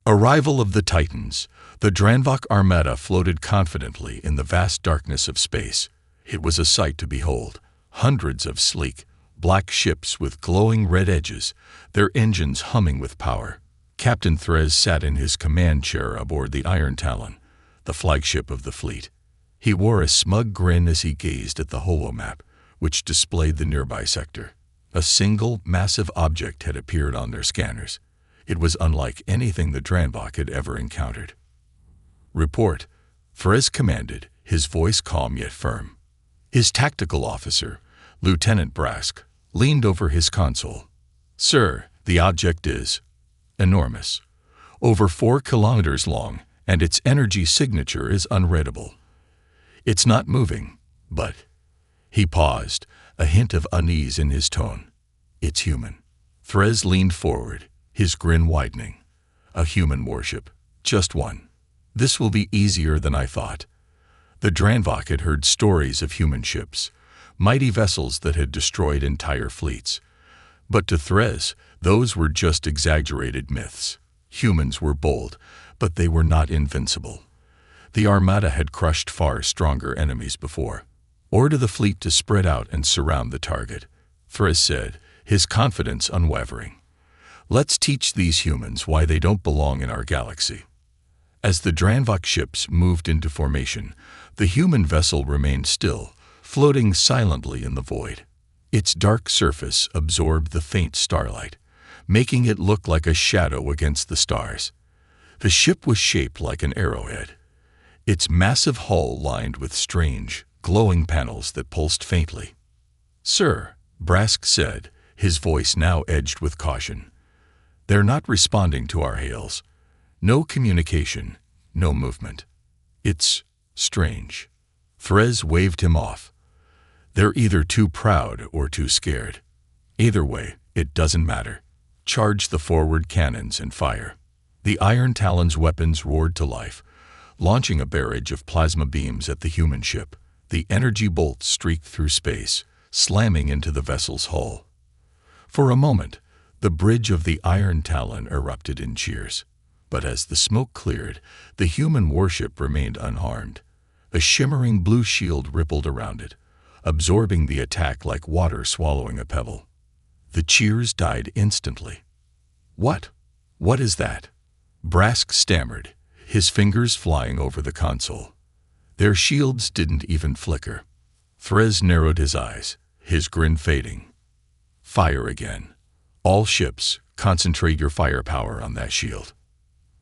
Arrival of the Titans. The Dranvok Armada floated confidently in the vast darkness of space. It was a sight to behold. Hundreds of sleek, black ships with glowing red edges, their engines humming with power. Captain Threz sat in his command chair aboard the Iron Talon, the flagship of the fleet. He wore a smug grin as he gazed at the holomap, which displayed the nearby sector. A single, massive object had appeared on their scanners. It was unlike anything the Dranvok had ever encountered. "Report," Threz commanded, his voice calm yet firm. His tactical officer, Lieutenant Brask, leaned over his console. "Sir, the object is enormous, over 4 kilometers long, and its energy signature is unreadable. It's not moving, but—" He paused, a hint of unease in his tone. "It's human." Threz leaned forward, his grin widening. "A human warship. Just one. This will be easier than I thought." The Dranvok had heard stories of human ships, mighty vessels that had destroyed entire fleets. But to Threz, those were just exaggerated myths. Humans were bold, but they were not invincible. The Armada had crushed far stronger enemies before. "Order the fleet to spread out and surround the target," Threz said, his confidence unwavering. "Let's teach these humans why they don't belong in our galaxy." As the Dranvok ships moved into formation, the human vessel remained still, floating silently in the void. Its dark surface absorbed the faint starlight, making it look like a shadow against the stars. The ship was shaped like an arrowhead, its massive hull lined with strange, glowing panels that pulsed faintly. "Sir," Brask said, his voice now edged with caution, "they're not responding to our hails. No communication, no movement. It's strange." Threz waved him off. "They're either too proud or too scared. Either way, it doesn't matter. Charge the forward cannons and fire." The Iron Talon's weapons roared to life, launching a barrage of plasma beams at the human ship. The energy bolts streaked through space, slamming into the vessel's hull. For a moment, the bridge of the Iron Talon erupted in cheers. But as the smoke cleared, the human warship remained unharmed. A shimmering blue shield rippled around it, absorbing the attack like water swallowing a pebble. The cheers died instantly. What is that?" Brask stammered, his fingers flying over the console. Their shields didn't even flicker. Threz narrowed his eyes, his grin fading. "Fire again. All ships, concentrate your firepower on that shield."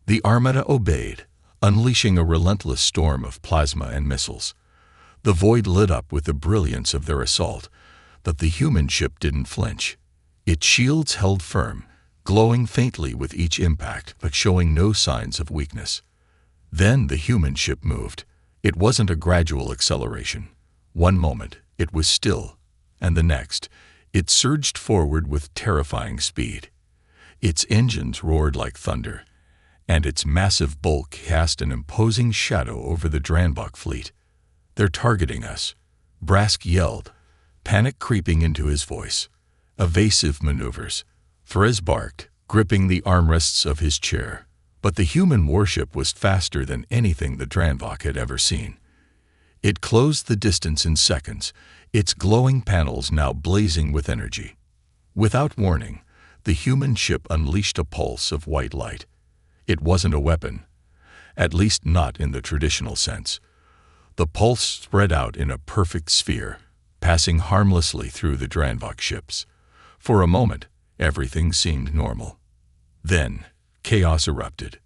The Armada obeyed, unleashing a relentless storm of plasma and missiles. The void lit up with the brilliance of their assault, but the human ship didn't flinch. Its shields held firm, glowing faintly with each impact, but showing no signs of weakness. Then the human ship moved. It wasn't a gradual acceleration. One moment, it was still, and the next, it surged forward with terrifying speed. Its engines roared like thunder, and its massive bulk cast an imposing shadow over the Dranvok fleet. "They're targeting us," Brask yelled, panic creeping into his voice. "Evasive maneuvers," Threz barked, gripping the armrests of his chair. But the human warship was faster than anything the Dranvok had ever seen. It closed the distance in seconds, its glowing panels now blazing with energy. Without warning, the human ship unleashed a pulse of white light. It wasn't a weapon, at least not in the traditional sense. The pulse spread out in a perfect sphere, passing harmlessly through the Dranvok ships. For a moment, everything seemed normal. Then, chaos erupted.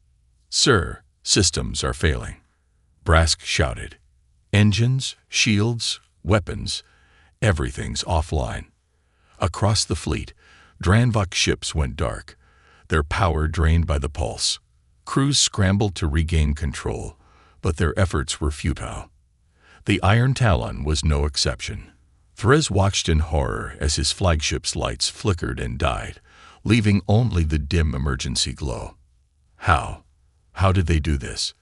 "Sir, systems are failing," Brask shouted. "Engines, shields, weapons, everything's offline." Across the fleet, Dranvok ships went dark, their power drained by the pulse. Crews scrambled to regain control, but their efforts were futile. The Iron Talon was no exception. Threz watched in horror as his flagship's lights flickered and died, leaving only the dim emergency glow. How did they do this?"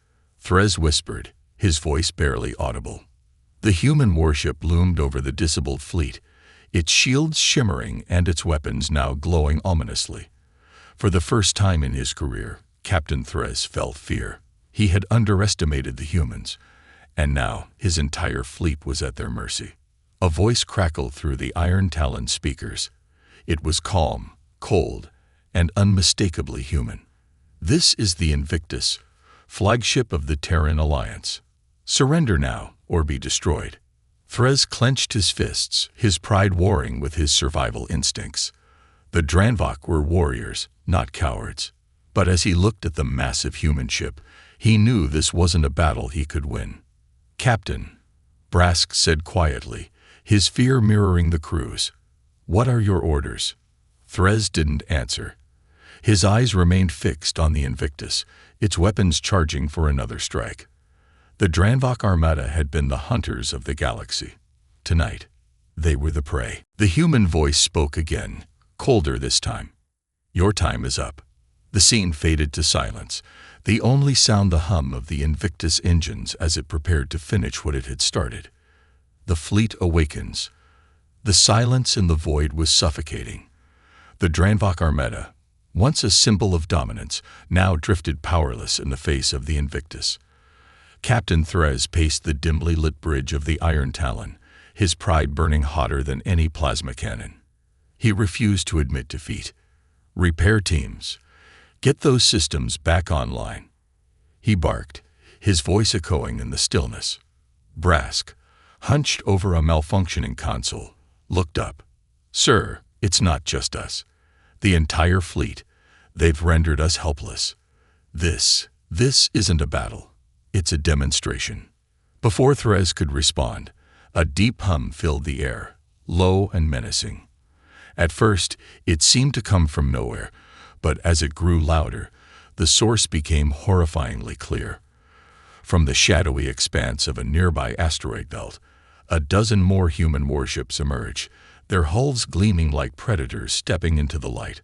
Threz whispered, his voice barely audible. The human warship loomed over the disabled fleet, its shields shimmering and its weapons now glowing ominously. For the first time in his career, Captain Threz felt fear. He had underestimated the humans, and now his entire fleet was at their mercy. A voice crackled through the iron talon speakers. It was calm, cold, and unmistakably human. "This is the Invictus, flagship of the Terran Alliance. Surrender now, or be destroyed." Threz clenched his fists, his pride warring with his survival instincts. The Dranvok were warriors, not cowards. But as he looked at the massive human ship, he knew this wasn't a battle he could win. "Captain," Brask said quietly, his fear mirroring the crew's, "what are your orders?" Threz didn't answer. His eyes remained fixed on the Invictus, its weapons charging for another strike. The Dranvok Armada had been the hunters of the galaxy. Tonight, they were the prey. The human voice spoke again, colder this time. "Your time is up." The scene faded to silence, the only sound the hum of the Invictus engines as it prepared to finish what it had started. The fleet awakens. The silence in the void was suffocating. The Dranvok Armada, once a symbol of dominance, now drifted powerless in the face of the Invictus. Captain Threz paced the dimly lit bridge of the Iron Talon, his pride burning hotter than any plasma cannon. He refused to admit defeat. "Repair teams. Get those systems back online." He barked, his voice echoing in the stillness. Brask, hunched over a malfunctioning console, looked up. "Sir, it's not just us. The entire fleet. They've rendered us helpless. This isn't a battle. It's a demonstration." Before Threz could respond, a deep hum filled the air, low and menacing. At first, it seemed to come from nowhere, but as it grew louder, the source became horrifyingly clear. From the shadowy expanse of a nearby asteroid belt, a dozen more human warships emerged, their hulls gleaming like predators stepping into the light.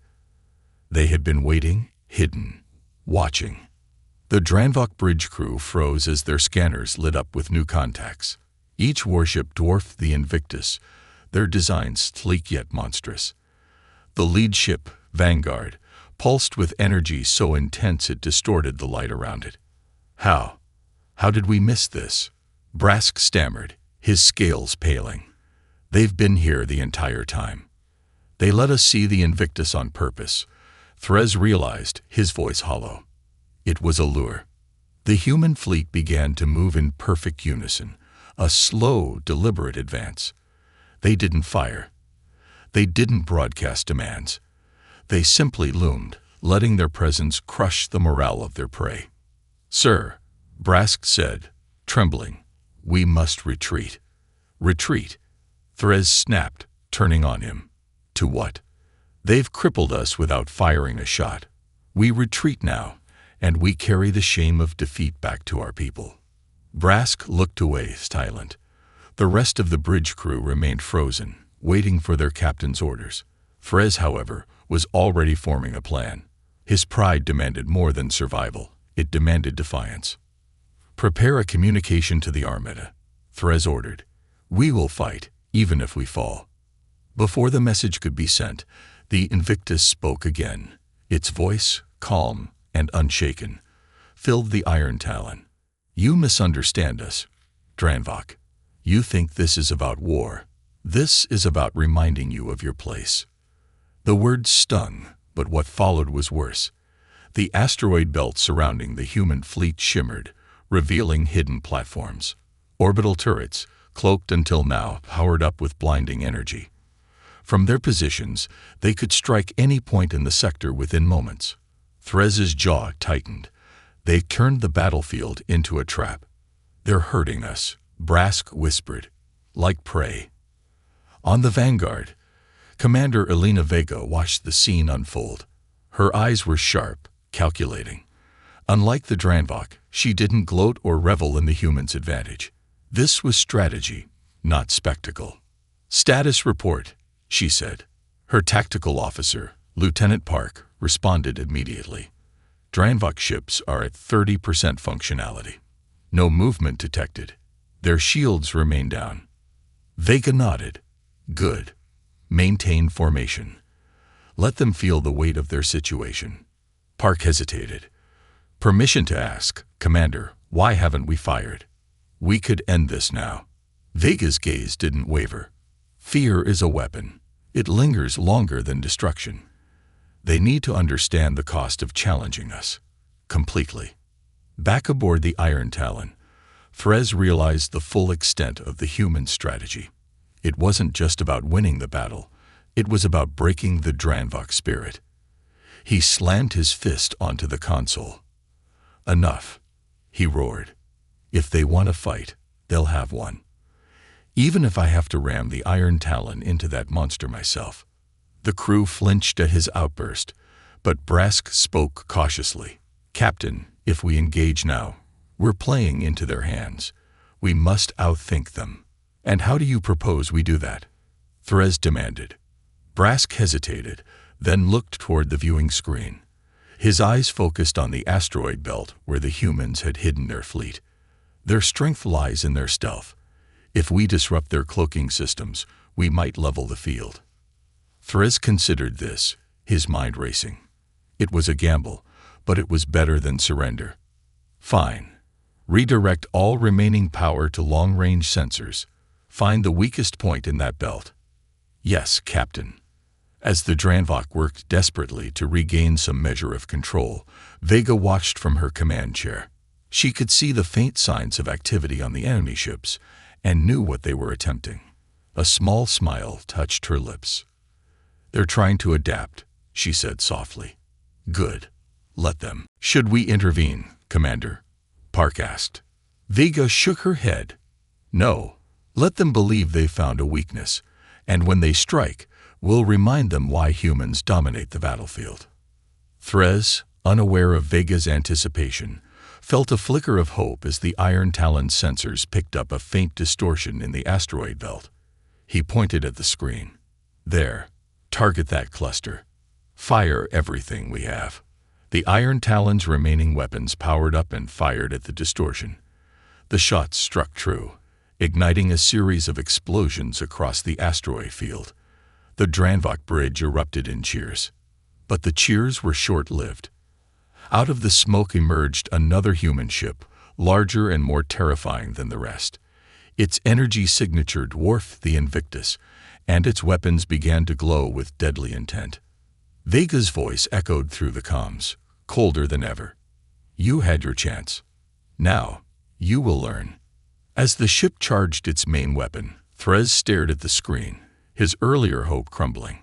They had been waiting, hidden, watching. The Dranvok bridge crew froze as their scanners lit up with new contacts. Each warship dwarfed the Invictus, their designs sleek yet monstrous. The lead ship, Vanguard, pulsed with energy so intense it distorted the light around it. How did we miss this?" Brask stammered, his scales paling. "They've been here the entire time. They let us see the Invictus on purpose." Threz realized, his voice hollow. It was a lure. The human fleet began to move in perfect unison, a slow, deliberate advance. They didn't fire. They didn't broadcast demands. They simply loomed, letting their presence crush the morale of their prey. "Sir," Brask said, trembling, "we must retreat." "Retreat?" Threz snapped, turning on him. "To what? They've crippled us without firing a shot. We retreat now, and we carry the shame of defeat back to our people." Brask looked away, silent. The rest of the bridge crew remained frozen, waiting for their captain's orders. Threz, however, was already forming a plan. His pride demanded more than survival. It demanded defiance. "Prepare a communication to the Armada," Threz ordered. "We will fight, even if we fall." Before the message could be sent, the Invictus spoke again. Its voice, calm and unshaken, filled the Iron Talon. "You misunderstand us, Dranvok. You think this is about war. This is about reminding you of your place." The words stung, but what followed was worse. The asteroid belt surrounding the human fleet shimmered, revealing hidden platforms. Orbital turrets, cloaked until now, powered up with blinding energy. From their positions, they could strike any point in the sector within moments. Threz's jaw tightened. They turned the battlefield into a trap. "They're hurting us," Brask whispered, "like prey." On the Vanguard, Commander Elena Vega watched the scene unfold. Her eyes were sharp, calculating. Unlike the Dranvok, she didn't gloat or revel in the humans' advantage. This was strategy, not spectacle. "Status report," she said. Her tactical officer, Lieutenant Park, responded immediately. "Dranvok ships are at 30% functionality. No movement detected. Their shields remain down." Vega nodded. "Good. Maintain formation. Let them feel the weight of their situation." Park hesitated. Permission to ask, Commander, why haven't we fired? We could end this now. Vega's gaze didn't waver. Fear is a weapon. It lingers longer than destruction. They need to understand the cost of challenging us. Completely. Back aboard the Iron Talon, Therese realized the full extent of the human strategy. It wasn't just about winning the battle. It was about breaking the Dranvok spirit. He slammed his fist onto the console. Enough, he roared. If they want to fight, they'll have one. Even if I have to ram the Iron Talon into that monster myself. The crew flinched at his outburst, but Brask spoke cautiously. Captain, if we engage now, we're playing into their hands. We must outthink them. And how do you propose we do that? Therese demanded. Brask hesitated, then looked toward the viewing screen. His eyes focused on the asteroid belt where the humans had hidden their fleet. Their strength lies in their stealth. If we disrupt their cloaking systems, we might level the field. Therese considered this, his mind racing. It was a gamble, but it was better than surrender. Fine. Redirect all remaining power to long-range sensors. Find the weakest point in that belt. Yes, Captain. As the Dranvok worked desperately to regain some measure of control, Vega watched from her command chair. She could see the faint signs of activity on the enemy ships and knew what they were attempting. A small smile touched her lips. They're trying to adapt, she said softly. Good. Let them. Should we intervene, Commander? Park asked. Vega shook her head. No. Let them believe they've found a weakness, and when they strike, we'll remind them why humans dominate the battlefield. Therese, unaware of Vega's anticipation, felt a flicker of hope as the Iron Talon's sensors picked up a faint distortion in the asteroid belt. He pointed at the screen. There. Target that cluster. Fire everything we have. The Iron Talon's remaining weapons powered up and fired at the distortion. The shots struck true, igniting a series of explosions across the asteroid field. The Dranvok bridge erupted in cheers. But the cheers were short-lived. Out of the smoke emerged another human ship, larger and more terrifying than the rest. Its energy signature dwarfed the Invictus, and its weapons began to glow with deadly intent. Vega's voice echoed through the comms, colder than ever. You had your chance. Now, you will learn. As the ship charged its main weapon, Therese stared at the screen, his earlier hope crumbling.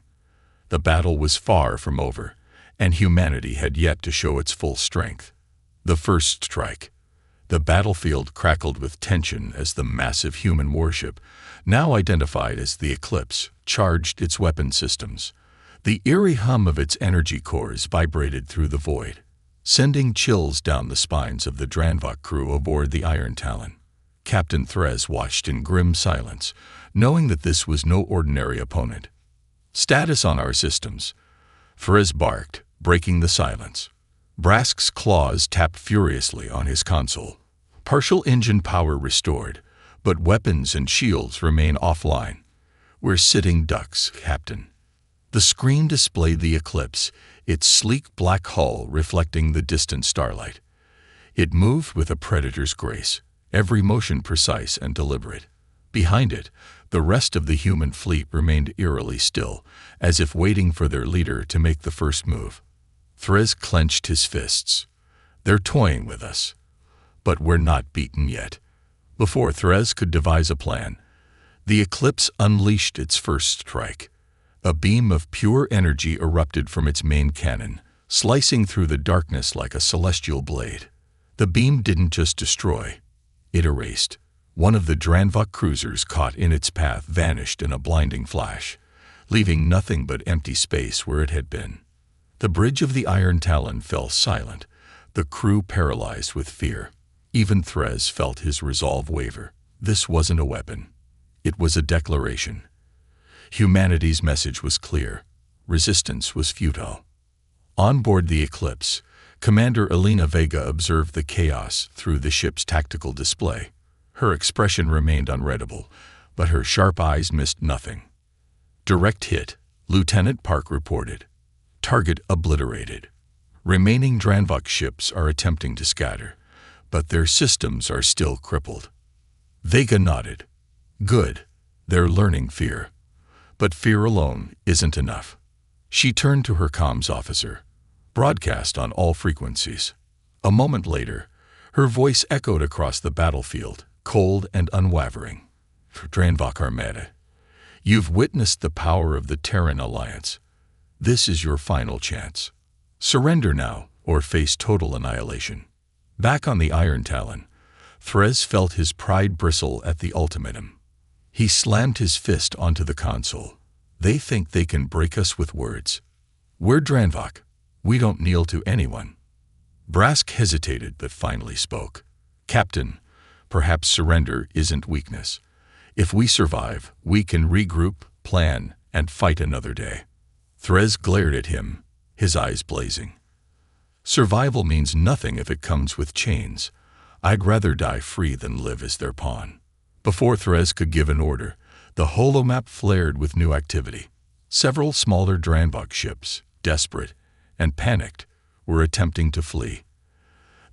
The battle was far from over, and humanity had yet to show its full strength. The first strike. The battlefield crackled with tension as the massive human warship, now identified as the Eclipse, charged its weapon systems. The eerie hum of its energy cores vibrated through the void, sending chills down the spines of the Dranvok crew aboard the Iron Talon. Captain Therese watched in grim silence, knowing that this was no ordinary opponent. Status on our systems. Therese barked, breaking the silence. Brask's claws tapped furiously on his console. Partial engine power restored, but weapons and shields remain offline. We're sitting ducks, Captain. The screen displayed the Eclipse, its sleek black hull reflecting the distant starlight. It moved with a predator's grace, every motion precise and deliberate. Behind it, the rest of the human fleet remained eerily still, as if waiting for their leader to make the first move. Therese clenched his fists. They're toying with us. But we're not beaten yet. Before Therese could devise a plan, the Eclipse unleashed its first strike. A beam of pure energy erupted from its main cannon, slicing through the darkness like a celestial blade. The beam didn't just destroy, it erased. One of the Dranvok cruisers caught in its path vanished in a blinding flash, leaving nothing but empty space where it had been. The bridge of the Iron Talon fell silent, the crew paralyzed with fear. Even Therese felt his resolve waver. This wasn't a weapon. It was a declaration. Humanity's message was clear. Resistance was futile. On board the Eclipse, Commander Elena Vega observed the chaos through the ship's tactical display. Her expression remained unreadable, but her sharp eyes missed nothing. Direct hit, Lieutenant Park reported. Target obliterated. Remaining Dranvok ships are attempting to scatter, but their systems are still crippled. Vega nodded. Good. They're learning fear. But fear alone isn't enough. She turned to her comms officer. Broadcast on all frequencies. A moment later, her voice echoed across the battlefield, cold and unwavering. Dranvok Armada, you've witnessed the power of the Terran Alliance. This is your final chance. Surrender now, or face total annihilation. Back on the Iron Talon, Threz felt his pride bristle at the ultimatum. He slammed his fist onto the console. They think they can break us with words. We're Dranvok. We don't kneel to anyone. Brask hesitated but finally spoke. Captain, perhaps surrender isn't weakness. If we survive, we can regroup, plan, and fight another day. Threz glared at him, his eyes blazing. Survival means nothing if it comes with chains. I'd rather die free than live as their pawn. Before Threz could give an order, the holomap flared with new activity. Several smaller Dranvok ships, desperate and panicked, were attempting to flee.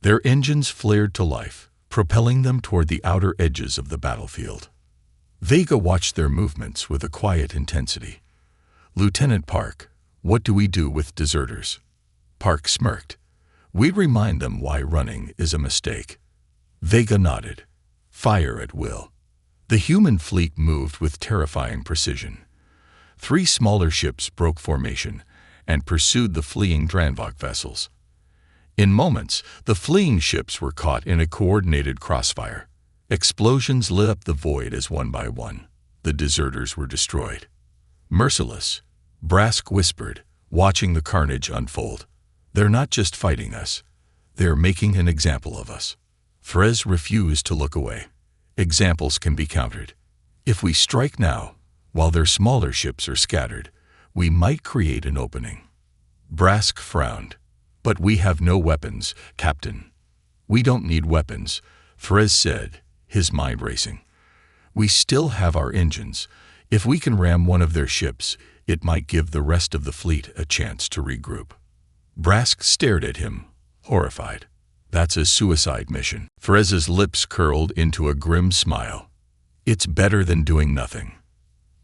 Their engines flared to life, propelling them toward the outer edges of the battlefield. Vega watched their movements with a quiet intensity. Lieutenant Park, what do we do with deserters? Park smirked. We'd remind them why running is a mistake. Vega nodded. Fire at will. The human fleet moved with terrifying precision. 3 smaller ships broke formation and pursued the fleeing Dranvok vessels. In moments, the fleeing ships were caught in a coordinated crossfire. Explosions lit up the void as one by one, the deserters were destroyed. Merciless, Brask whispered, watching the carnage unfold. They're not just fighting us. They're making an example of us. Threz refused to look away. Examples can be countered. If we strike now, while their smaller ships are scattered, we might create an opening. Brask frowned. But we have no weapons, Captain. We don't need weapons, Threz said, his mind racing. We still have our engines. If we can ram one of their ships, it might give the rest of the fleet a chance to regroup. Brask stared at him, horrified. That's a suicide mission. Threz's lips curled into a grim smile. It's better than doing nothing.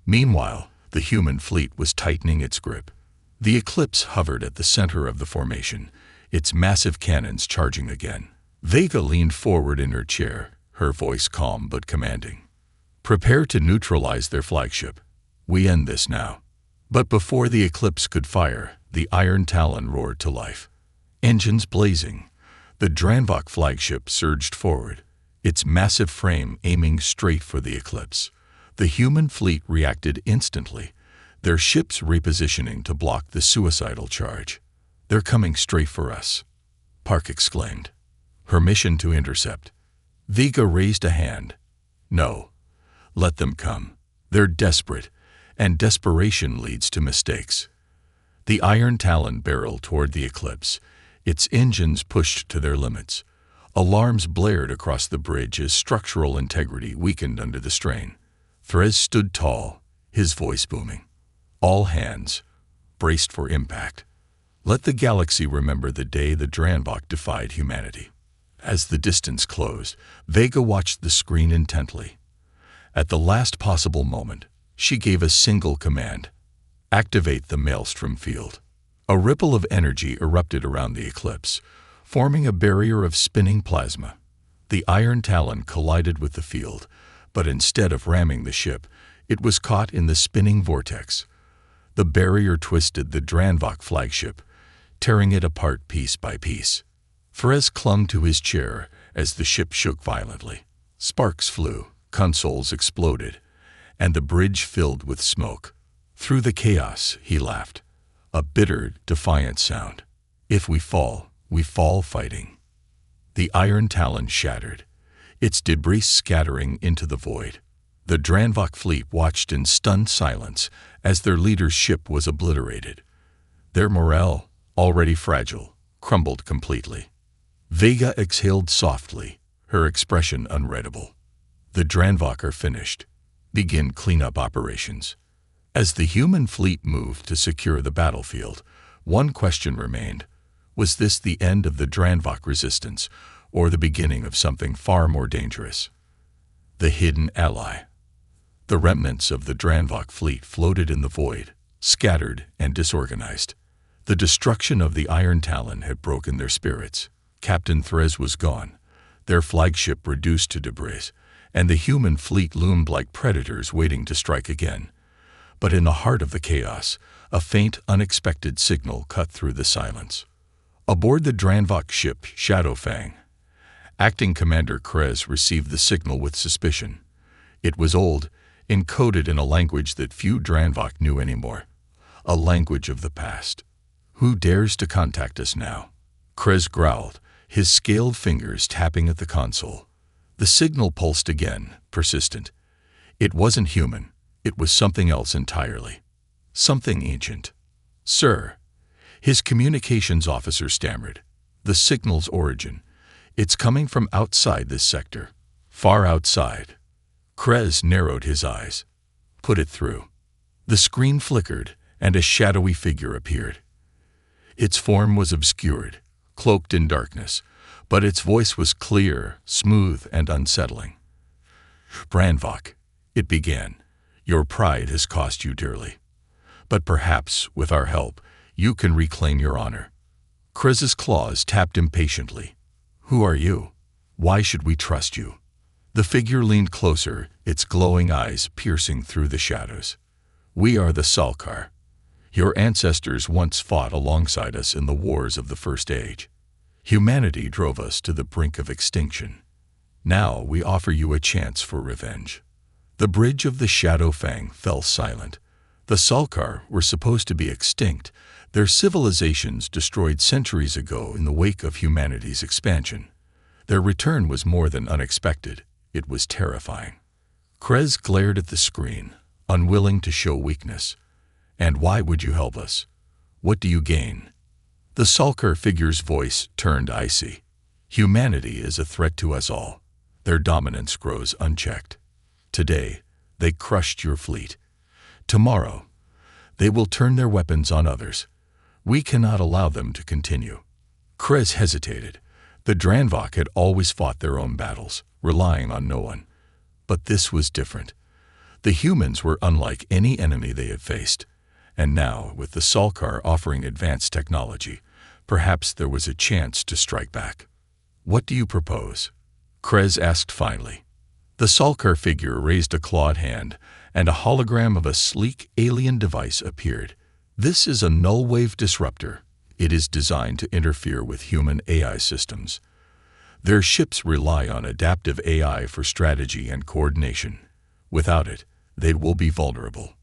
Meanwhile, the human fleet was tightening its grip. The Eclipse hovered at the center of the formation, its massive cannons charging again. Vega leaned forward in her chair, her voice calm but commanding. Prepare to neutralize their flagship. We end this now. But before the Eclipse could fire, the Iron Talon roared to life. Engines blazing, the Dranvok flagship surged forward, its massive frame aiming straight for the Eclipse. The human fleet reacted instantly, their ships repositioning to block the suicidal charge. They're coming straight for us, Park exclaimed. Her mission to intercept. Vega raised a hand. No. Let them come. They're desperate, and desperation leads to mistakes. The Iron Talon barreled toward the Eclipse, its engines pushed to their limits. Alarms blared across the bridge as structural integrity weakened under the strain. Threz stood tall, his voice booming. All hands, braced for impact. Let the galaxy remember the day the Dranvok defied humanity. As the distance closed, Vega watched the screen intently. At the last possible moment, she gave a single command. Activate the Maelstrom field. A ripple of energy erupted around the Eclipse, forming a barrier of spinning plasma. The Iron Talon collided with the field, but instead of ramming the ship, it was caught in the spinning vortex. The barrier twisted the Dranvok flagship, tearing it apart piece by piece. Threz clung to his chair as the ship shook violently. Sparks flew, consoles exploded, and the bridge filled with smoke. Through the chaos, he laughed, a bitter, defiant sound. If we fall fighting. The Iron Talon shattered, its debris scattering into the void. The Dranvok fleet watched in stunned silence as their leader's ship was obliterated. Their morale, already fragile, crumbled completely. Vega exhaled softly, her expression unreadable. The Dranvok are finished. Begin cleanup operations. As the human fleet moved to secure the battlefield, one question remained. Was this the end of the Dranvok resistance, or the beginning of something far more dangerous? The hidden ally. The remnants of the Dranvok fleet floated in the void, scattered and disorganized. The destruction of the Iron Talon had broken their spirits. Captain Threz was gone, their flagship reduced to debris, and the human fleet loomed like predators waiting to strike again. But in the heart of the chaos, a faint, unexpected signal cut through the silence. Aboard the Dranvok ship Shadowfang, Acting Commander Krez received the signal with suspicion. It was old, encoded in a language that few Dranvok knew anymore. A language of the past. Who dares to contact us now? Krez growled, his scaled fingers tapping at the console. The signal pulsed again, persistent. It wasn't human. It was something else entirely. Something ancient. Sir, his communications officer stammered. The signal's origin. It's coming from outside this sector. Far outside. Krez narrowed his eyes. Put it through. The screen flickered, and a shadowy figure appeared. Its form was obscured, cloaked in darkness, but its voice was clear, smooth, and unsettling. Dranvok, it began, your pride has cost you dearly. But perhaps, with our help, you can reclaim your honor. Krez's claws tapped impatiently. Who are you? Why should we trust you? The figure leaned closer, its glowing eyes piercing through the shadows. We are the Salkar. Your ancestors once fought alongside us in the wars of the First Age. Humanity drove us to the brink of extinction. Now we offer you a chance for revenge. The bridge of the Shadowfang fell silent. The Salkar were supposed to be extinct, their civilizations destroyed centuries ago in the wake of humanity's expansion. Their return was more than unexpected. It was terrifying. Krez glared at the screen, unwilling to show weakness. And why would you help us? What do you gain? The Salkar figure's voice turned icy. Humanity is a threat to us all. Their dominance grows unchecked. Today, they crushed your fleet. Tomorrow, they will turn their weapons on others. We cannot allow them to continue. Krez hesitated. The Dranvok had always fought their own battles, relying on no one. But this was different. The humans were unlike any enemy they had faced. And now, with the Salkar offering advanced technology, perhaps there was a chance to strike back. What do you propose? Krez asked finally. The Salkar figure raised a clawed hand, and a hologram of a sleek alien device appeared. This is a null-wave disruptor. It is designed to interfere with human AI systems. Their ships rely on adaptive AI for strategy and coordination. Without it, they will be vulnerable.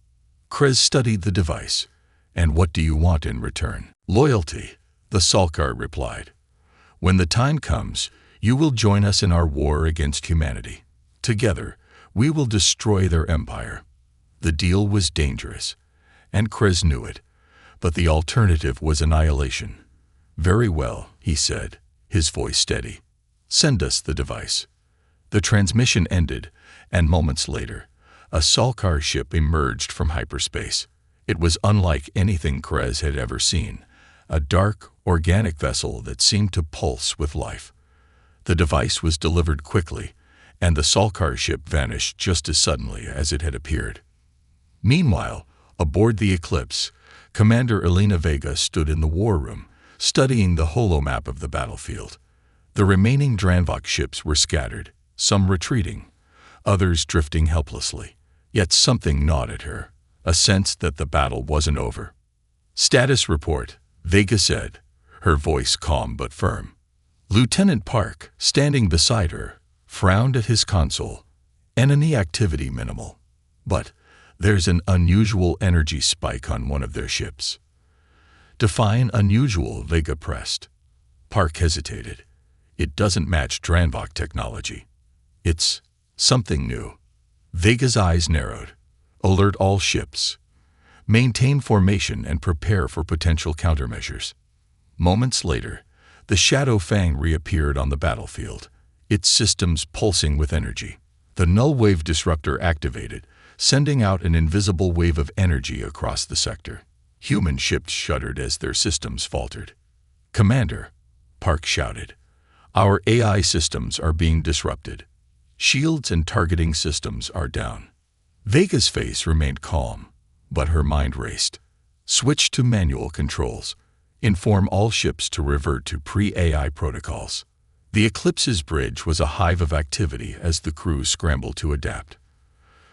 Krez studied the device. And what do you want in return? Loyalty, the Salkar replied. When the time comes, you will join us in our war against humanity. Together, we will destroy their empire. The deal was dangerous, and Krez knew it, but the alternative was annihilation. Very well, he said, his voice steady. Send us the device. The transmission ended, and moments later, a Salkar ship emerged from hyperspace. It was unlike anything Krez had ever seen, a dark, organic vessel that seemed to pulse with life. The device was delivered quickly, and the Salkar ship vanished just as suddenly as it had appeared. Meanwhile, aboard the Eclipse, Commander Elena Vega stood in the war room, studying the holomap of the battlefield. The remaining Dranvok ships were scattered, some retreating, others drifting helplessly. Yet something gnawed at her, a sense that the battle wasn't over. Status report, Vega said, her voice calm but firm. Lieutenant Park, standing beside her, frowned at his console. Enemy activity minimal. But there's an unusual energy spike on one of their ships. Define unusual, Vega pressed. Park hesitated. It doesn't match Dranvok technology. It's something new. Vega's eyes narrowed. Alert all ships. Maintain formation and prepare for potential countermeasures. Moments later, the Shadowfang reappeared on the battlefield, its systems pulsing with energy. The null-wave disruptor activated, sending out an invisible wave of energy across the sector. Human ships shuddered as their systems faltered. "Commander," Park shouted, "our AI systems are being disrupted. Shields and targeting systems are down." Vega's face remained calm, but her mind raced. "Switch to manual controls. Inform all ships to revert to pre-AI protocols." The Eclipse's bridge was a hive of activity as the crew scrambled to adapt.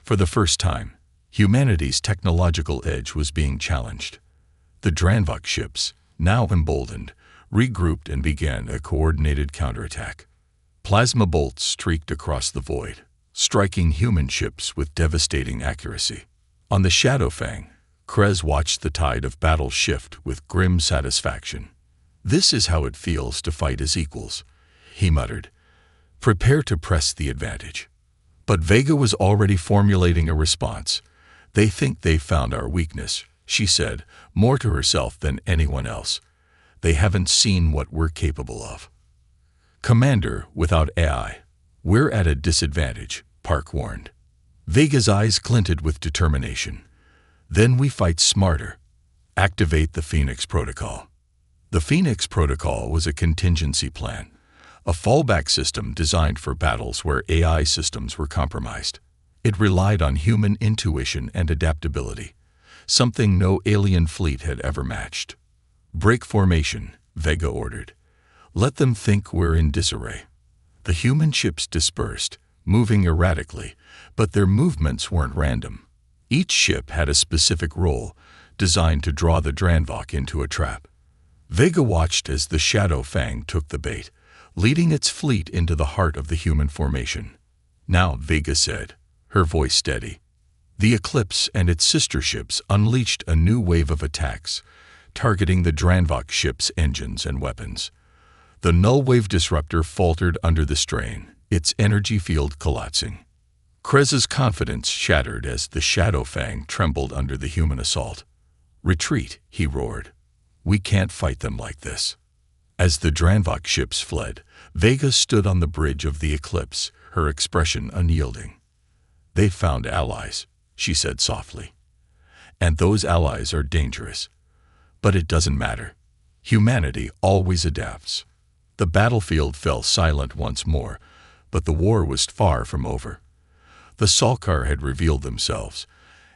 For the first time, humanity's technological edge was being challenged. The Dranvok ships, now emboldened, regrouped and began a coordinated counterattack. Plasma bolts streaked across the void, striking human ships with devastating accuracy. On the Shadowfang, Krez watched the tide of battle shift with grim satisfaction. "This is how it feels to fight as equals," he muttered. "Prepare to press the advantage." But Vega was already formulating a response. "They think they found our weakness," she said, more to herself than anyone else. "They haven't seen what we're capable of." "Commander, without AI, we're at a disadvantage," Park warned. Vega's eyes glinted with determination. "Then we fight smarter. Activate the Phoenix Protocol." The Phoenix Protocol was a contingency plan, a fallback system designed for battles where AI systems were compromised. It relied on human intuition and adaptability, something no alien fleet had ever matched. "Break formation," Vega ordered. "Let them think we're in disarray." The human ships dispersed, moving erratically, but their movements weren't random. Each ship had a specific role, designed to draw the Dranvok into a trap. Vega watched as the Shadowfang took the bait, leading its fleet into the heart of the human formation. "Now," Vega said, her voice steady. The Eclipse and its sister ships unleashed a new wave of attacks, targeting the Dranvok ship's engines and weapons. The null-wave disruptor faltered under the strain, its energy field collapsing. Krez's confidence shattered as the Shadowfang trembled under the human assault. "Retreat," he roared. "We can't fight them like this." As the Dranvok ships fled, Vega stood on the bridge of the Eclipse, her expression unyielding. "They found allies," she said softly. "And those allies are dangerous. But it doesn't matter. Humanity always adapts." The battlefield fell silent once more, but the war was far from over. The Salkar had revealed themselves,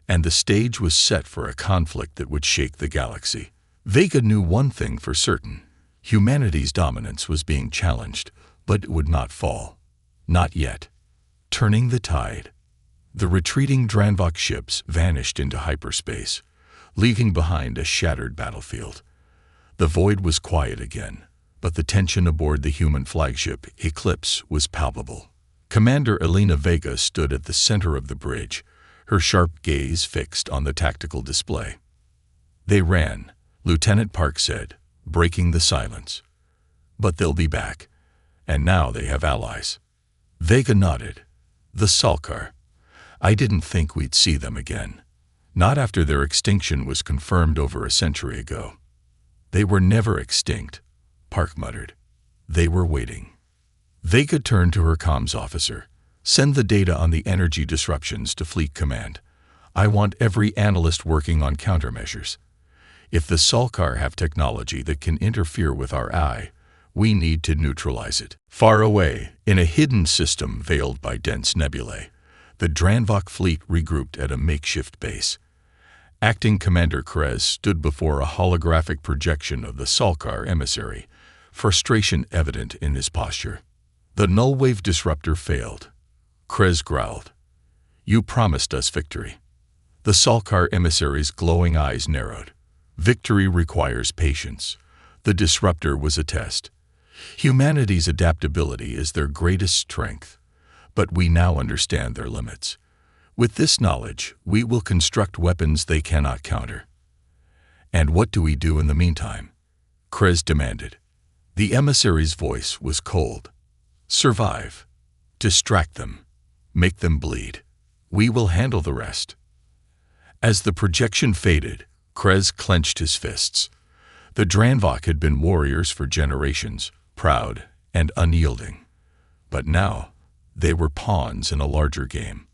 and the stage was set for a conflict that would shake the galaxy. Vega knew one thing for certain. Humanity's dominance was being challenged, but it would not fall. Not yet. Turning the tide. The retreating Dranvok ships vanished into hyperspace, leaving behind a shattered battlefield. The void was quiet again, but the tension aboard the human flagship Eclipse was palpable. Commander Elena Vega stood at the center of the bridge, her sharp gaze fixed on the tactical display. "They ran," Lieutenant Park said, breaking the silence. "But they'll be back, and now they have allies." Vega nodded. "The Salkar. I didn't think we'd see them again. Not after their extinction was confirmed over a century ago." "They were never extinct," Park muttered. "They were waiting." Vega turned to her comms officer. "Send the data on the energy disruptions to Fleet Command. I want every analyst working on countermeasures. If the Salkar have technology that can interfere with our eye, we need to neutralize it." Far away, in a hidden system veiled by dense nebulae, the Dranvok fleet regrouped at a makeshift base. Acting Commander Krez stood before a holographic projection of the Salkar emissary, frustration evident in his posture. The null-wave disruptor failed. Krez growled. "You promised us victory." The Salkar emissary's glowing eyes narrowed. "Victory requires patience." The disruptor was a test. Humanity's adaptability is their greatest strength, but we now understand their limits. With this knowledge, we will construct weapons they cannot counter. "And what do we do in the meantime?" Krez demanded. The emissary's voice was cold. "Survive. Distract them. Make them bleed. We will handle the rest." As the projection faded, Krez clenched his fists. The Dranvok had been warriors for generations, proud and unyielding. But now, they were pawns in a larger game.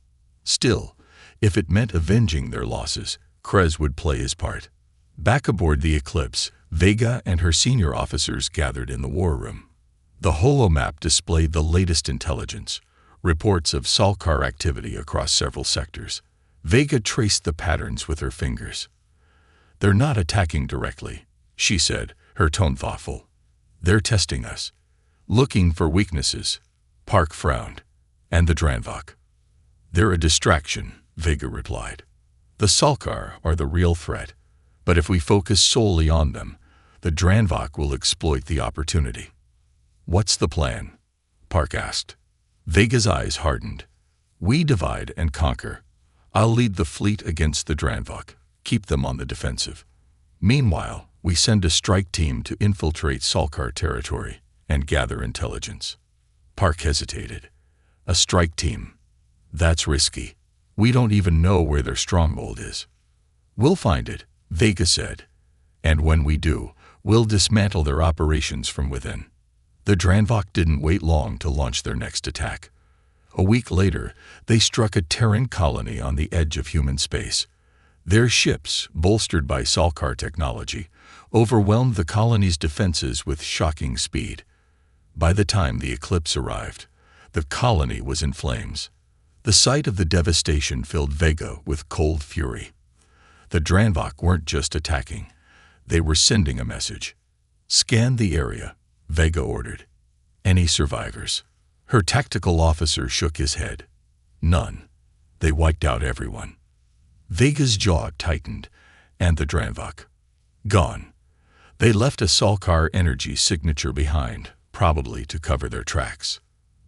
Still, if it meant avenging their losses, Krez would play his part. Back aboard the Eclipse, Vega and her senior officers gathered in the war room. The holomap displayed the latest intelligence, reports of Salkar activity across several sectors. Vega traced the patterns with her fingers. "They're not attacking directly," she said, her tone thoughtful. "They're testing us, looking for weaknesses." Park frowned. "And the Dranvok?" "They're a distraction," Vega replied. "The Salkar are the real threat, but if we focus solely on them, the Dranvok will exploit the opportunity." "What's the plan?" Park asked. Vega's eyes hardened. "We divide and conquer. I'll lead the fleet against the Dranvok, keep them on the defensive. Meanwhile, we send a strike team to infiltrate Salkar territory and gather intelligence." Park hesitated. "A strike team? That's risky. We don't even know where their stronghold is." "We'll find it," Vega said. "And when we do, we'll dismantle their operations from within." The Dranvok didn't wait long to launch their next attack. A week later, they struck a Terran colony on the edge of human space. Their ships, bolstered by Salkar technology, overwhelmed the colony's defenses with shocking speed. By the time the eclipse arrived, the colony was in flames. The sight of the devastation filled Vega with cold fury. The Dranvok weren't just attacking, they were sending a message. "Scan the area," Vega ordered. "Any survivors?" Her tactical officer shook his head. "None. They wiped out everyone." Vega's jaw tightened, and the Dranvok? Gone. They left a Salkar energy signature behind, probably to cover their tracks.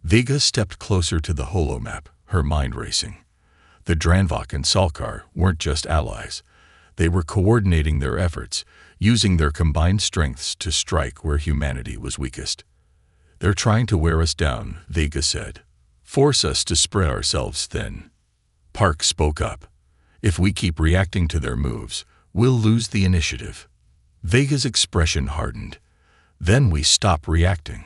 Vega stepped closer to the holomap, her mind racing. The Dranvok and Salkar weren't just allies. They were coordinating their efforts, using their combined strengths to strike where humanity was weakest. "They're trying to wear us down," Vega said. "Force us to spread ourselves thin." Park spoke up. "If we keep reacting to their moves, we'll lose the initiative." Vega's expression hardened. "Then we stop reacting.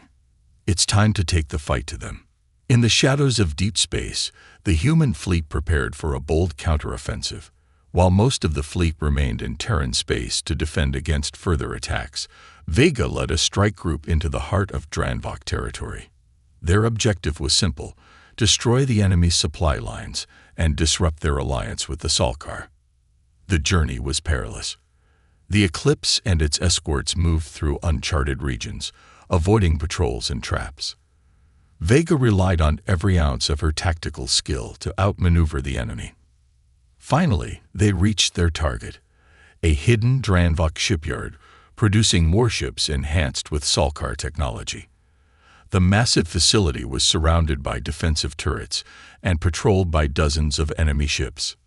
It's time to take the fight to them." In the shadows of deep space, the human fleet prepared for a bold counteroffensive. While most of the fleet remained in Terran space to defend against further attacks, Vega led a strike group into the heart of Dranvok territory. Their objective was simple: destroy the enemy's supply lines and disrupt their alliance with the Salkar. The journey was perilous. The Eclipse and its escorts moved through uncharted regions, avoiding patrols and traps. Vega relied on every ounce of her tactical skill to outmaneuver the enemy. Finally, they reached their target, a hidden Dranvok shipyard producing warships enhanced with Salkar technology. The massive facility was surrounded by defensive turrets and patrolled by dozens of enemy ships.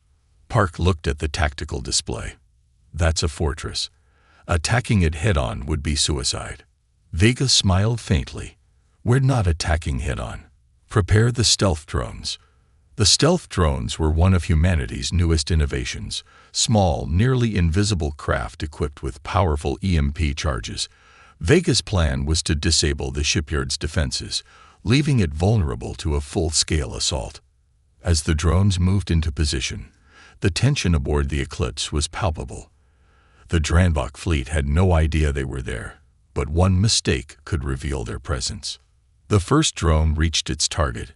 Park looked at the tactical display. "That's a fortress. Attacking it head-on would be suicide." Vega smiled faintly. "We're not attacking head-on. Prepare the stealth drones." The stealth drones were one of humanity's newest innovations, small, nearly invisible craft equipped with powerful EMP charges. Vega's plan was to disable the shipyard's defenses, leaving it vulnerable to a full-scale assault. As the drones moved into position, the tension aboard the Eclipse was palpable. The Dranvok fleet had no idea they were there, but one mistake could reveal their presence. The first drone reached its target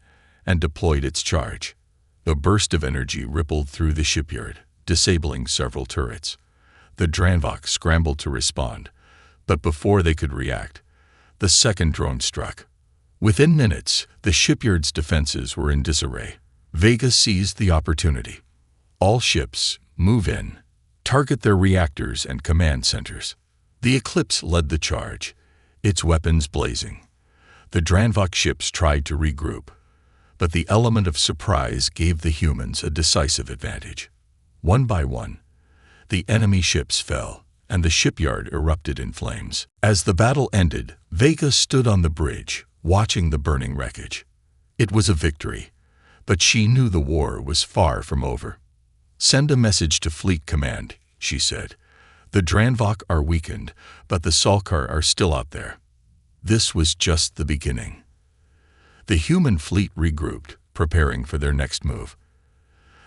and deployed its charge. A burst of energy rippled through the shipyard, disabling several turrets. The Dranvok scrambled to respond, but before they could react, the second drone struck. Within minutes, the shipyard's defenses were in disarray. Vega seized the opportunity. "All ships, move in. Target their reactors and command centers." The Eclipse led the charge, its weapons blazing. The Dranvok ships tried to regroup, but the element of surprise gave the humans a decisive advantage. One by one, the enemy ships fell, and the shipyard erupted in flames. As the battle ended, Vega stood on the bridge, watching the burning wreckage. It was a victory, but she knew the war was far from over. "Send a message to Fleet Command," she said. "The Dranvok are weakened, but the Salkar are still out there." This was just the beginning. The human fleet regrouped, preparing for their next move.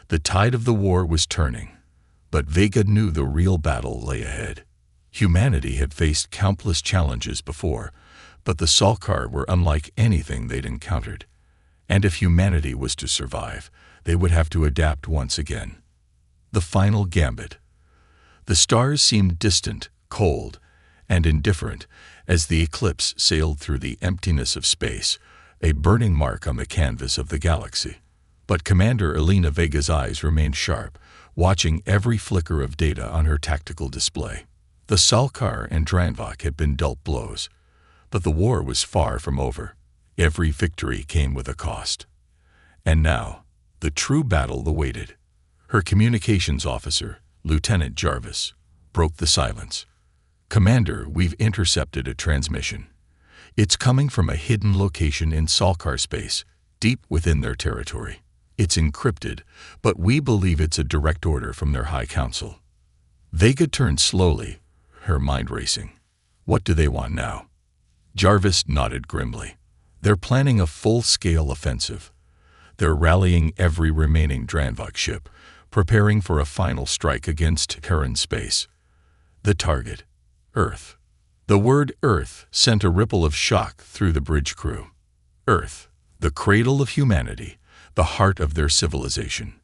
The tide of the war was turning, but Vega knew the real battle lay ahead. Humanity had faced countless challenges before, but the Salkar were unlike anything they'd encountered. And if humanity was to survive, they would have to adapt once again. The final gambit. The stars seemed distant, cold, and indifferent as the eclipse sailed through the emptiness of space, a burning mark on the canvas of the galaxy. But Commander Elena Vega's eyes remained sharp, watching every flicker of data on her tactical display. The Salkar and Dranvok had been dealt blows, but the war was far from over. Every victory came with a cost. And now, the true battle awaited. Her communications officer, Lieutenant Jarvis, broke the silence. "Commander, we've intercepted a transmission. It's coming from a hidden location in Salkar space, deep within their territory. It's encrypted, but we believe it's a direct order from their High Council." Vega turned slowly, her mind racing. What do they want now? Jarvis nodded grimly. They're planning a full-scale offensive. They're rallying every remaining Dranvok ship, preparing for a final strike against Terran space. The target, Earth. The word Earth sent a ripple of shock through the bridge crew. Earth, the cradle of humanity, the heart of their civilization.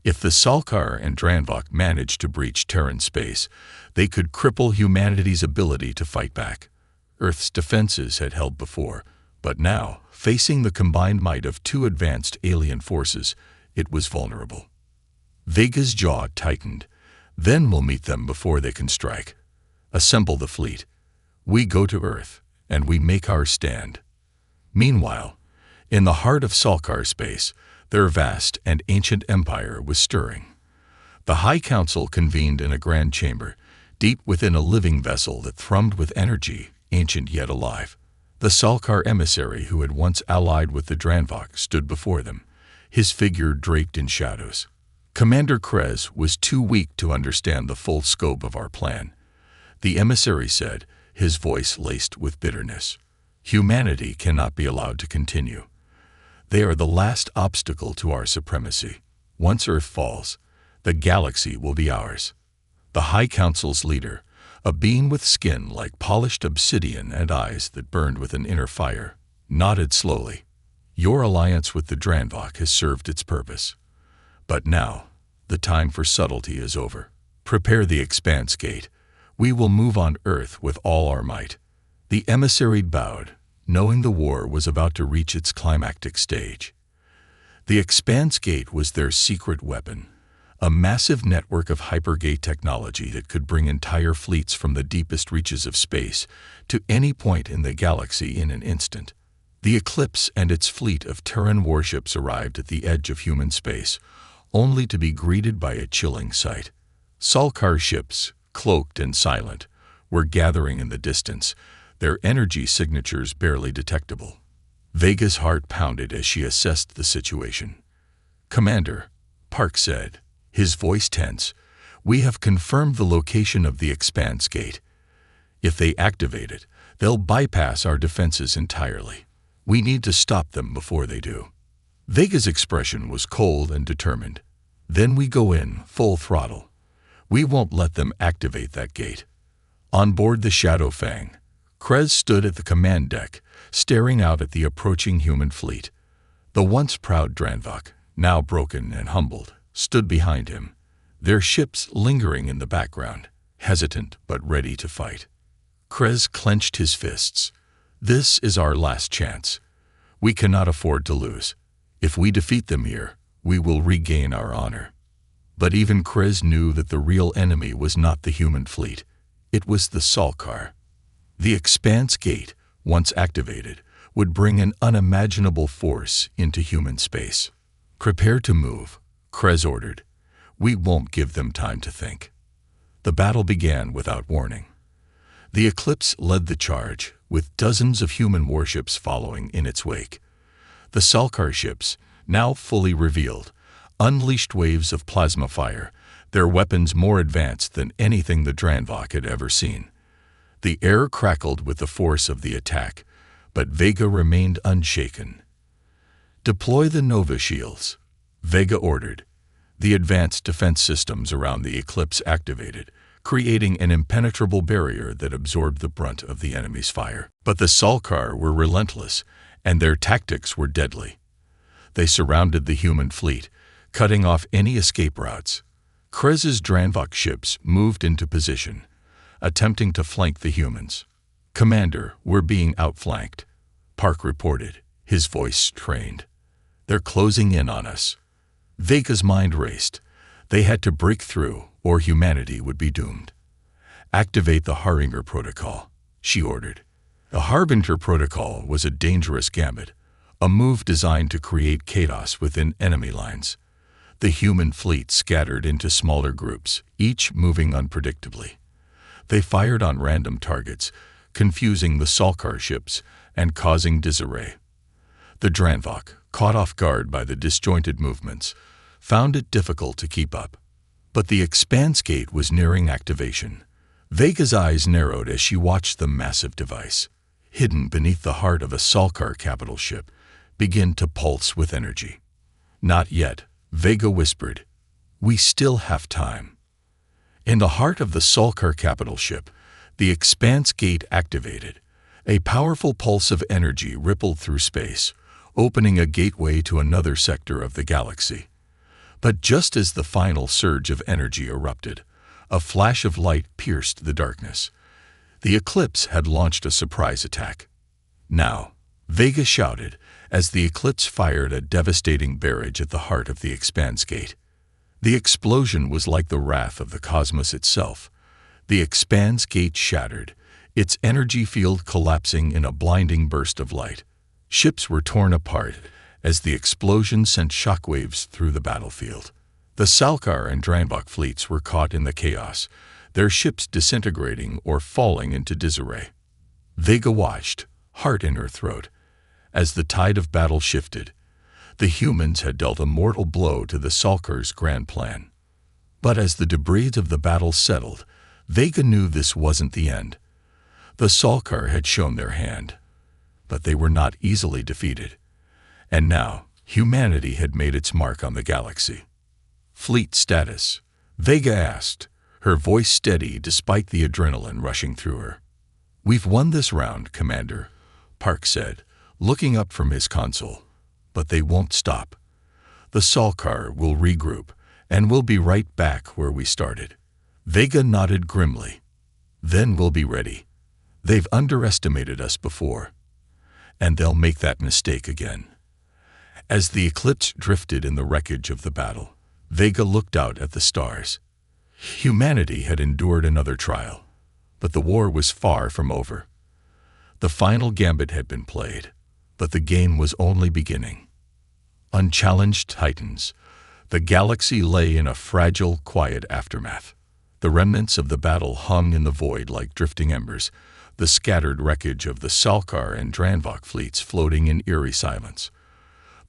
If the Salkar and Dranvok managed to breach Terran space, they could cripple humanity's ability to fight back. Earth's defenses had held before, but now, facing the combined might of two advanced alien forces, it was vulnerable. Vega's jaw tightened. Then we'll meet them before they can strike. Assemble the fleet. We go to Earth, and we make our stand. Meanwhile, in the heart of Salkar space, their vast and ancient empire was stirring. The High Council convened in a grand chamber, deep within a living vessel that thrummed with energy, ancient yet alive. The Salkar emissary who had once allied with the Dranvok stood before them, his figure draped in shadows. Commander Krez was too weak to understand the full scope of our plan. The emissary said, his voice laced with bitterness. Humanity cannot be allowed to continue. They are the last obstacle to our supremacy. Once Earth falls, the galaxy will be ours. The High Council's leader, a being with skin like polished obsidian and eyes that burned with an inner fire, nodded slowly. Your alliance with the Dranvok has served its purpose. But now, the time for subtlety is over. Prepare the Expanse Gate. We will move on Earth with all our might. The emissary bowed, knowing the war was about to reach its climactic stage. The Expanse Gate was their secret weapon, a massive network of hypergate technology that could bring entire fleets from the deepest reaches of space to any point in the galaxy in an instant. The Eclipse and its fleet of Terran warships arrived at the edge of human space, only to be greeted by a chilling sight. Salkar ships, cloaked and silent, were gathering in the distance, their energy signatures barely detectable. Vega's heart pounded as she assessed the situation. "Commander," Park said, his voice tense, "we have confirmed the location of the Expanse Gate. If they activate it, they'll bypass our defenses entirely. We need to stop them before they do." Vega's expression was cold and determined. "Then we go in, full throttle. We won't let them activate that gate." On board the Shadow Fang, Krez stood at the command deck, staring out at the approaching human fleet. The once proud Dranvok, now broken and humbled, stood behind him, their ships lingering in the background, hesitant but ready to fight. Krez clenched his fists. "This is our last chance. We cannot afford to lose. If we defeat them here, we will regain our honor." But even Krez knew that the real enemy was not the human fleet. It was the Salkar. The Expanse Gate, once activated, would bring an unimaginable force into human space. "Prepare to move," Krez ordered. "We won't give them time to think." The battle began without warning. The Eclipse led the charge, with dozens of human warships following in its wake. The Salkar ships, now fully revealed, unleashed waves of plasma fire, their weapons more advanced than anything the Dranvok had ever seen. The air crackled with the force of the attack, but Vega remained unshaken. "Deploy the Nova shields," Vega ordered. The advanced defense systems around the Eclipse activated, creating an impenetrable barrier that absorbed the brunt of the enemy's fire. But the Salkar were relentless, and their tactics were deadly. They surrounded the human fleet, cutting off any escape routes. Krez's Dranvok ships moved into position, attempting to flank the humans. "Commander, we're being outflanked," Park reported, his voice strained. "They're closing in on us." Vega's mind raced. They had to break through, or humanity would be doomed. "Activate the Harbinger Protocol," she ordered. The Harbinger Protocol was a dangerous gambit, a move designed to create chaos within enemy lines. The human fleet scattered into smaller groups, each moving unpredictably. They fired on random targets, confusing the Salkar ships and causing disarray. The Dranvok, caught off guard by the disjointed movements, found it difficult to keep up. But the Expanse Gate was nearing activation. Vega's eyes narrowed as she watched the massive device, hidden beneath the heart of a Salkar capital ship, begin to pulse with energy. "Not yet," Vega whispered. "We still have time." In the heart of the Salkar capital ship, the Expanse Gate activated. A powerful pulse of energy rippled through space, opening a gateway to another sector of the galaxy. But just as the final surge of energy erupted, a flash of light pierced the darkness. The Eclipse had launched a surprise attack. "Now," Vega shouted, as the Eclipse fired a devastating barrage at the heart of the Expanse Gate. The explosion was like the wrath of the cosmos itself. The Expanse Gate shattered, its energy field collapsing in a blinding burst of light. Ships were torn apart as the explosion sent shockwaves through the battlefield. The Salkar and Dranvok fleets were caught in the chaos, their ships disintegrating or falling into disarray. Vega watched, heart in her throat, as the tide of battle shifted. The humans had dealt a mortal blow to the Salkar's grand plan. But as the debris of the battle settled, Vega knew this wasn't the end. The Salkar had shown their hand, but they were not easily defeated. And now, humanity had made its mark on the galaxy. "Fleet status?" Vega asked, her voice steady despite the adrenaline rushing through her. "We've won this round, Commander," Park said, looking up from his console. "But they won't stop. The Salkar will regroup, and we'll be right back where we started." Vega nodded grimly. "Then we'll be ready. They've underestimated us before, and they'll make that mistake again." As the Eclipse drifted in the wreckage of the battle, Vega looked out at the stars. Humanity had endured another trial, but the war was far from over. The final gambit had been played, but the game was only beginning. Unchallenged titans, the galaxy lay in a fragile, quiet aftermath. The remnants of the battle hung in the void like drifting embers, the scattered wreckage of the Salkar and Dranvok fleets floating in eerie silence.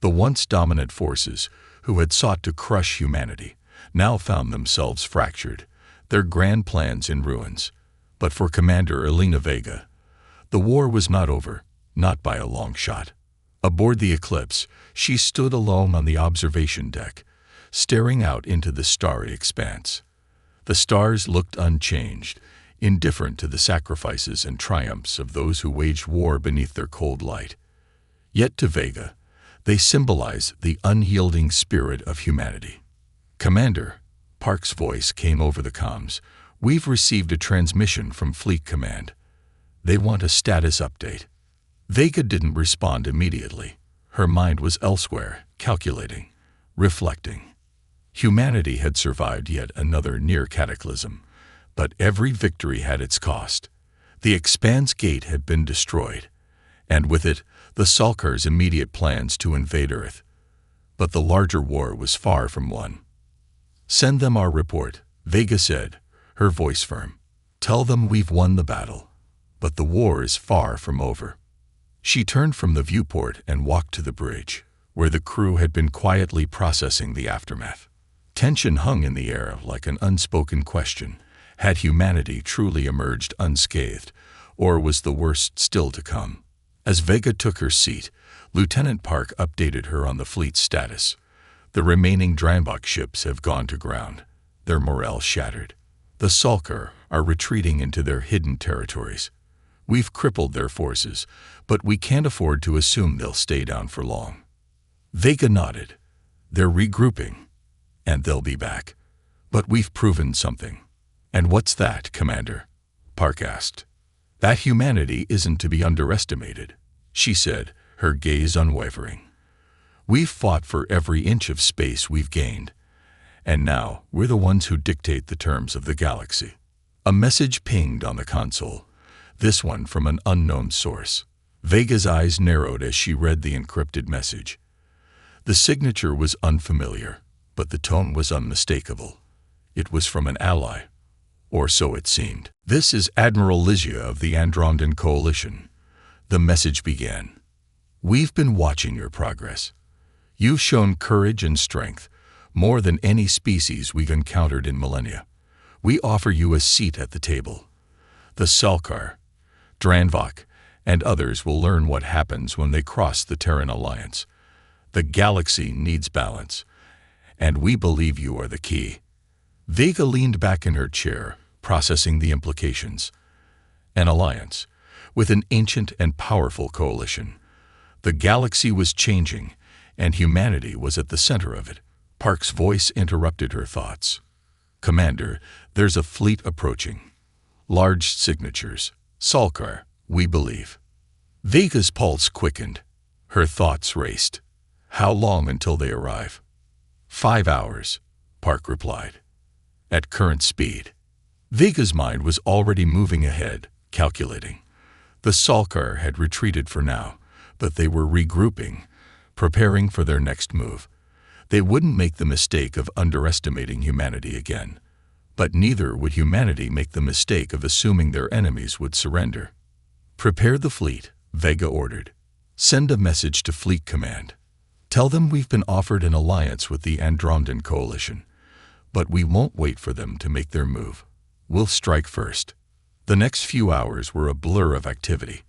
The once dominant forces, who had sought to crush humanity, now found themselves fractured, their grand plans in ruins. But for Commander Elena Vega, the war was not over, not by a long shot. Aboard the Eclipse, she stood alone on the observation deck, staring out into the starry expanse. The stars looked unchanged, indifferent to the sacrifices and triumphs of those who waged war beneath their cold light. Yet to Vega, they symbolize the unyielding spirit of humanity. "Commander," Park's voice came over the comms, "we've received a transmission from Fleet Command. They want a status update." Vega didn't respond immediately. Her mind was elsewhere, calculating, reflecting. Humanity had survived yet another near cataclysm, but every victory had its cost. The Expanse Gate had been destroyed, and with it, the Salkar's immediate plans to invade Earth. But the larger war was far from won. "Send them our report," Vega said, her voice firm. "Tell them we've won the battle, but the war is far from over." She turned from the viewport and walked to the bridge, where the crew had been quietly processing the aftermath. Tension hung in the air like an unspoken question. Had humanity truly emerged unscathed, or was the worst still to come? As Vega took her seat, Lieutenant Park updated her on the fleet's status. "The remaining Dranvok ships have gone to ground, their morale shattered. The Salkar are retreating into their hidden territories. We've crippled their forces, but we can't afford to assume they'll stay down for long." Vega nodded. "They're regrouping, and they'll be back. But we've proven something." "And what's that, Commander?" Park asked. "That humanity isn't to be underestimated," she said, her gaze unwavering. "We've fought for every inch of space we've gained, and now we're the ones who dictate the terms of the galaxy." A message pinged on the console, this one from an unknown source. Vega's eyes narrowed as she read the encrypted message. The signature was unfamiliar, but the tone was unmistakable. It was from an ally, or so it seemed. "This is Admiral Lysia of the Andromedan Coalition," the message began. "We've been watching your progress. You've shown courage and strength, more than any species we've encountered in millennia. We offer you a seat at the table. The Salkar, Dranvok, and others will learn what happens when they cross the Terran Alliance. The galaxy needs balance, and we believe you are the key." Vega leaned back in her chair, processing the implications. An alliance, with an ancient and powerful coalition. The galaxy was changing, and humanity was at the center of it. Park's voice interrupted her thoughts. "Commander, there's a fleet approaching. Large signatures. Salkar, we believe." Vega's pulse quickened. Her thoughts raced. "How long until they arrive?" 5 hours, Park replied. "At current speed." Vega's mind was already moving ahead, calculating. The Salkar had retreated for now, but they were regrouping, preparing for their next move. They wouldn't make the mistake of underestimating humanity again, but neither would humanity make the mistake of assuming their enemies would surrender. "Prepare the fleet," Vega ordered. "Send a message to Fleet Command. Tell them we've been offered an alliance with the Andromedan Coalition, but we won't wait for them to make their move. We'll strike first." The next few hours were a blur of activity.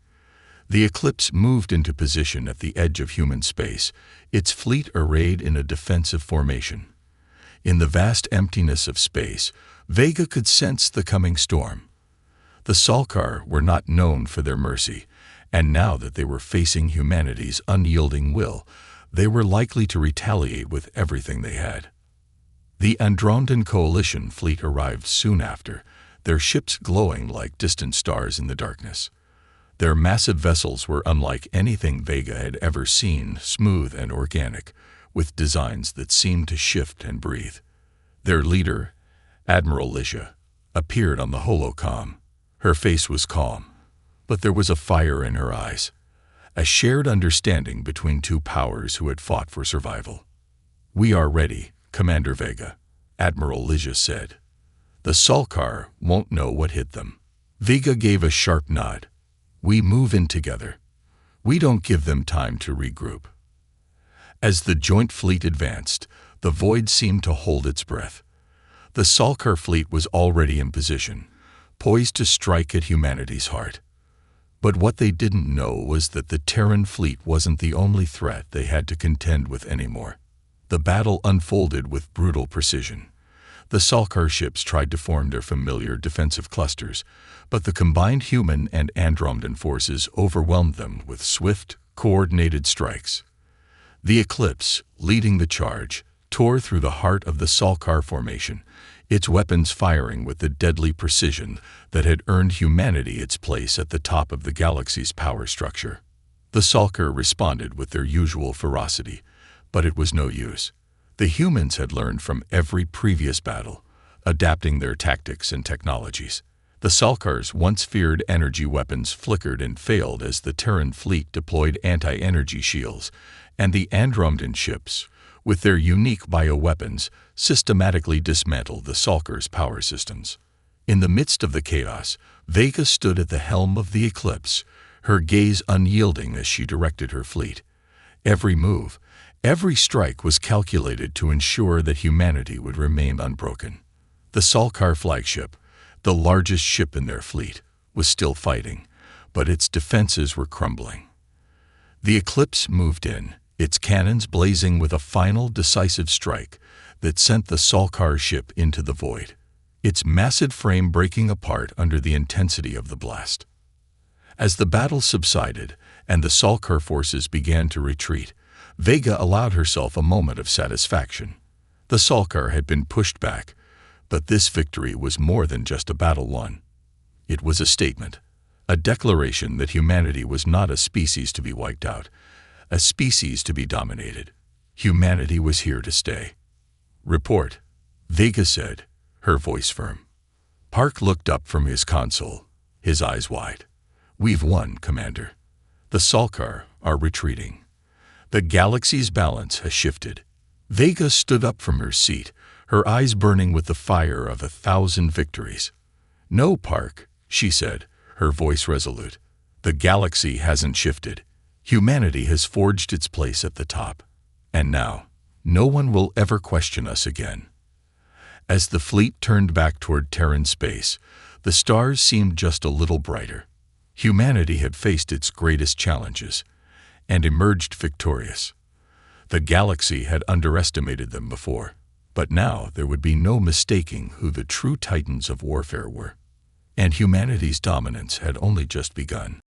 The Eclipse moved into position at the edge of human space, its fleet arrayed in a defensive formation. In the vast emptiness of space, Vega could sense the coming storm. The Salkar were not known for their mercy, and now that they were facing humanity's unyielding will, they were likely to retaliate with everything they had. The Andromedan Coalition fleet arrived soon after, their ships glowing like distant stars in the darkness. Their massive vessels were unlike anything Vega had ever seen, smooth and organic, with designs that seemed to shift and breathe. Their leader, Admiral Lysia, appeared on the holocom. Her face was calm, but there was a fire in her eyes, a shared understanding between two powers who had fought for survival. "We are ready, Commander Vega," Admiral Lysia said. "The Salkar won't know what hit them." Vega gave a sharp nod. "We move in together. We don't give them time to regroup." As the joint fleet advanced, the void seemed to hold its breath. The Salkar fleet was already in position, poised to strike at humanity's heart. But what they didn't know was that the Terran fleet wasn't the only threat they had to contend with anymore. The battle unfolded with brutal precision. The Salkar ships tried to form their familiar defensive clusters, but the combined human and Andromedan forces overwhelmed them with swift, coordinated strikes. The Eclipse, leading the charge, tore through the heart of the Salkar formation, its weapons firing with the deadly precision that had earned humanity its place at the top of the galaxy's power structure. The Salkar responded with their usual ferocity, but it was no use. The humans had learned from every previous battle, adapting their tactics and technologies. The Salkar's once feared energy weapons flickered and failed as the Terran fleet deployed anti-energy shields, and the Andromedan ships, with their unique bioweapons, systematically dismantled the Salkar's power systems. In the midst of the chaos, Vega stood at the helm of the Eclipse, her gaze unyielding as she directed her fleet. Every move, every strike was calculated to ensure that humanity would remain unbroken. The Salkar flagship, the largest ship in their fleet, was still fighting, but its defenses were crumbling. The Eclipse moved in, its cannons blazing with a final decisive strike that sent the Salkar ship into the void. its massive frame breaking apart under the intensity of the blast. As the battle subsided and the Salkar forces began to retreat, Vega allowed herself a moment of satisfaction. The Salkar had been pushed back, but this victory was more than just a battle won. It was a statement, a declaration that humanity was not a species to be wiped out, a species to be dominated. Humanity was here to stay. "Report," Vega said, her voice firm. Park looked up from his console, his eyes wide. "We've won, Commander. The Salkar are retreating. The galaxy's balance has shifted." Vega stood up from her seat, her eyes burning with the fire of 1,000 victories. "No, Park," she said, her voice resolute. "The galaxy hasn't shifted. Humanity has forged its place at the top. And now, no one will ever question us again." As the fleet turned back toward Terran space, the stars seemed just a little brighter. Humanity had faced its greatest challenges and emerged victorious. The galaxy had underestimated them before, but now there would be no mistaking who the true titans of warfare were. And humanity's dominance had only just begun.